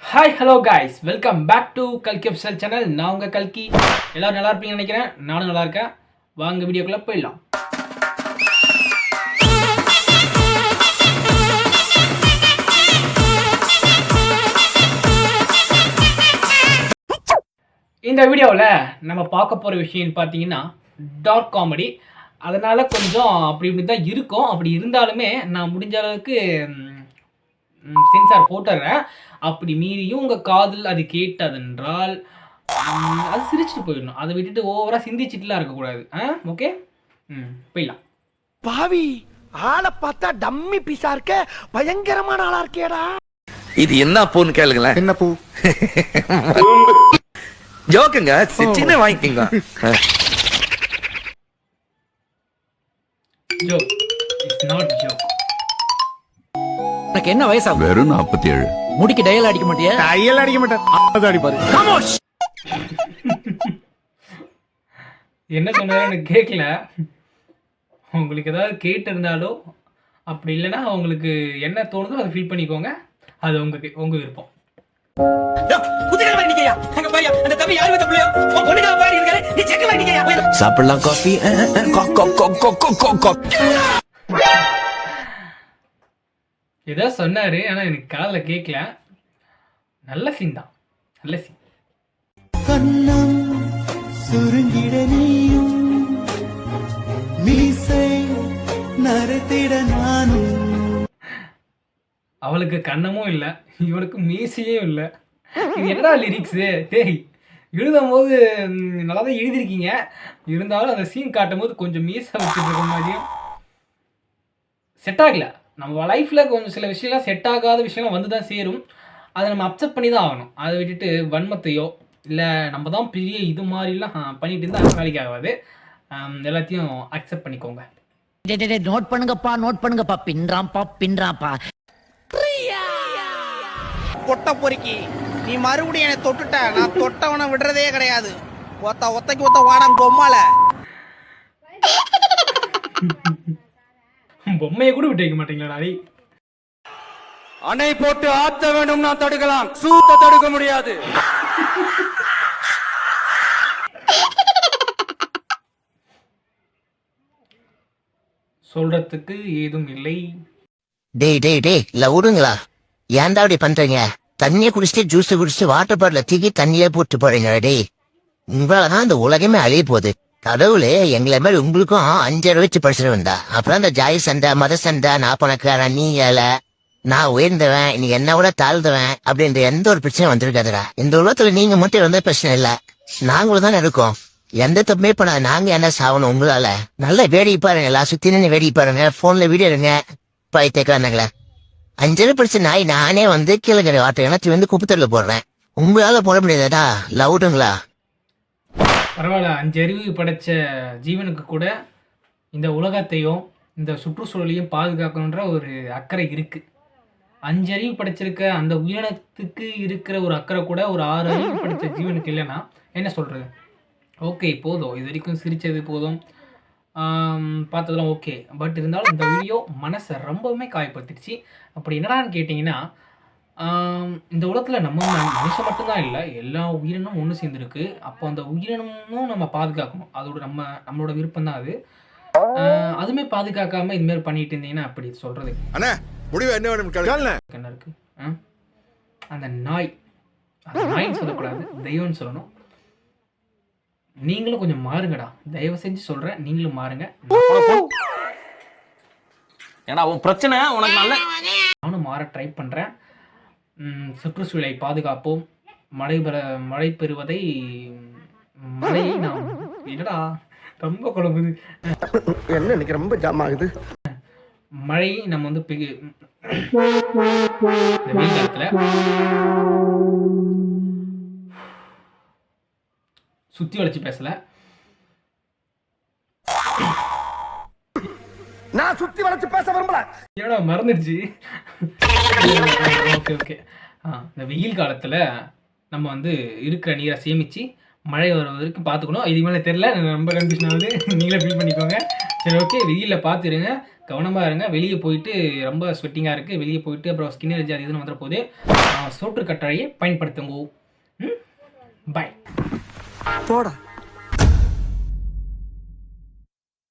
Hi hello guys, welcome back to கல்கி official channel. நான் உங்கள் கல்கி. எல்லோரும் நல்லா இருப்பீங்கன்னு நினைக்கிறேன். நானும் நல்லா இருக்கேன். வாங்க வீடியோக்குள்ளே போயிடலாம். இந்த வீடியோவில் நம்ம பார்க்க போகிற விஷயம் பார்த்தீங்கன்னா டார்க் காமெடி. அதனால் கொஞ்சம் அப்படி இப்படி தான் இருக்கும். அப்படி இருந்தாலுமே நான் முடிஞ்ச அளவுக்கு சென்சார் போட்டுறேன். அப்படி மீறியும் உங்கள் காதில் அது கேட்டதென்றால் அது சிரிச்சுட்டு போயிடணும். அதை விட்டுட்டு ஓவராக சிந்திச்சுட்டுலாம் இருக்கக்கூடாது. ஓகே, போயிடலாம். பாவி ஆளை பார்த்தா டம்மி பீஸா இருக்க, பயங்கரமான ஆளா இருக்கேடா. இது என்ன பூன்னு கேளுங்களேன். என்ன பூ? ஜோக்குங்க, சின்ன வாங்கிக்கோங்க. Joke, it's not joke. உனக்கு என்ன வயசாகும்? வெறும் 47. முடிக்கு டயல் அடிக்க மாட்டியா? தையல் அடிக்க மாட்டேன், அடிப்பாரு. என்ன சொன்னாலும் எனக்கு கேட்கல. உங்களுக்கு ஏதாவது கேட்டிருந்தாலோ அப்படி இல்லைன்னா உங்களுக்கு என்ன தோணுதோ அதை ஃபீல் பண்ணிக்கோங்க. அது உங்க விருப்பம். சாப்பிடலாம் காஃபி. ஏதோ சொன்னாரு, ஆனா எனக்கு காதில் கேட்கல. நல்ல சீன் தான், நல்ல சீன். கண்ணம் சுருங்கிட நீயும் மீசை நரைத்திட நானும். அவளுக்கு கண்ணமும் இல்லை, இவனுக்கு மீசையும் இல்லை. இது என்னடா லிரிக்ஸு? டேய், எழுதும் போது நல்லா தான் எழுதியிருக்கீங்க. இருந்தாலும் அந்த சீன் காட்டும் போது கொஞ்சம் மீசை வச்சுட்டு இருக்க மாதிரியும் செட் ஆகல. நம்ம லைஃப்பில் கொஞ்சம் சில விஷயம்லாம் செட் ஆகாத விஷயம்லாம் வந்து தான் சேரும். அதை நம்ம அக்செப்ட் பண்ணி தான் ஆகணும். அதை விட்டுட்டு வன்மத்தையோ இல்லை நம்ம தான் பெரிய இது மாதிரிலாம் பண்ணிட்டு இருந்தால் வேலைக்கு ஆகாது. எல்லாத்தையும் அக்செப்ட் பண்ணிக்கோங்க. நோட் பண்ணுங்கப்பா, நோட் பண்ணுங்கப்பா. பின்றாம்பா. பொட்ட பொறுக்கி, நீ மறுபடியும் என்னை தொட்டுட்ட, நான் தொட்டவனை விடுறதே கிடையாது. ஒத்தைக்கு ஒத்த வாடாம் பொம்மால. பொம்மையை கூட விட்டு வைக்க மாட்டீங்களா? அடி அணை போட்டு ஆத்த வேண்டும், நான் தடுக்கலாம், சூத்த தடுக்க முடியாது. சொல்றதுக்கு ஏதும் இல்லை. டேய் லவுடுங்களா, ஏன்டா அப்படி பண்றீங்க? தண்ணியை குடிச்சிட்டு ஜூஸ் குடிச்சிட்டு வாட்டர் பாட்டில தூக்கி தண்ணியே போட்டு போறீங்க. டேய், உங்களாலதான் இந்த உலகமே அழிய போகுது. கடவுளே எங்களை மாதிரி உங்களுக்கும் 5 வச்சு படிச்சுட்டு வந்தா. அப்புறம் இந்த ஜாதி சண்டை, மத சண்டை, நான் பணக்காரன், நீ ஏழை, நான் உயர்ந்தவன், நீ என்ன விட தாழ்ந்தவன் அப்படின்ற எந்த ஒரு பிரச்சனையும் வந்திருக்காதுடா. இந்த உலகத்துல நீங்க மட்டும் இருந்த பிரச்சனை இல்ல, நாங்களும் தானே இருக்கோம். எந்த தப்புமே பண்ண நாங்க என்ன சாவணும் உங்களால? நல்லா வேடிக்கை பாருங்க, எல்லாம் சுத்தி நின்று வேடிக்கை பாருங்க, போன்ல வீடியோ எடுங்க. பைத்தியக்காரங்களே, 5 படிச்ச நாய் நானே வந்து கீழே வாட்டை எனக்கு வந்து குப்பத்தொல்ல போடுறேன். உங்களால போட முடியாதா? லவுடுங்களா? பரவாயில்ல, 5 அறிவு படைச்ச ஜீவனுக்கு கூட இந்த உலகத்தையும் இந்த சுற்றுச்சூழலையும் பாதுகாக்கணுன்ற ஒரு அக்கறை இருக்கு. 5 அறிவு படைச்சிருக்க அந்த உயிரினத்துக்கு இருக்கிற ஒரு அக்கறை கூட ஒரு 6 அறிவு படைச்ச ஜீவனுக்கு இல்லைன்னா என்ன சொல்றது? ஓகே, போதும், இது வரைக்கும் சிரிச்சது போதும், பார்த்ததெல்லாம் ஓகே. பட் இருந்தாலும் இந்த வீடியோ மனசை ரொம்பவுமே காயப்படுத்திடுச்சு. அப்படி என்னடான்னு கேட்டிங்கன்னா, இந்த உலகத்தில் நம்ம மனுஷன் மட்டும்தான் இல்லை, எல்லா உயிரினமும் ஒன்று சேர்ந்துருக்கு. அப்போ அந்த உயிரினமும் நம்ம பாதுகாக்கணும். அதோட நம்மளோட விருப்பம் தான் அது. அதுவுமே பாதுகாக்காமல் இதுமாரி பண்ணிட்டு இருந்தீங்கன்னா அப்படி சொல்கிறது என்ன இருக்கு? அந்த நாய்ன்னு சொல்லக்கூடாது, தெய்வம்னு சொல்லணும். நீங்களும் கொஞ்சம் மாறுங்கடா, தயவு செஞ்சு சொல்கிறேன், நீங்களும் மாறுங்க. ஏன்னா உன் பிரச்சனை உனக்கு நல்ல. நானும் மாற ட்ரை பண்ணுறேன். சுற்றுச்சூழலை பாதுகாப்போம். மழை பெறுவதை மழையை நாம் என்னடா ரொம்ப குழம்புது. என்ன இன்னைக்கு ரொம்ப ஜாம் ஆகுது. மழையை நம்ம வந்து இந்த வெயில் காலத்தில் சுற்றி வளைச்சு பேசல, நான் சுத்தி வளைச்சு பேச விரும்பல. ஏன்னா மறந்துடுச்சு. ஓகே. இந்த வெயில் காலத்தில் நம்ம வந்து இருக்கிற நீரை சேமித்து மழை வருவதற்கு பார்த்துக்கணும். இதுக்கு மேலே தெரில, ரொம்ப கன்ஃபியூஷன் ஆகுது, நீங்களே ஃபீல் பண்ணிக்கோங்க. சரி, ஓகே, வெயிலில் பார்த்துருங்க. கவனமாக இருங்க. வெளியே போயிட்டு ரொம்ப ஸ்வெட்டிங்காக இருக்குது, வெளியே போயிட்டு அப்புறம் ஸ்கின் அலர்ஜி அது இதுன்னு வந்துட போது சோற்று கற்றாழையை பயன்படுத்துங்க. பாய். போடா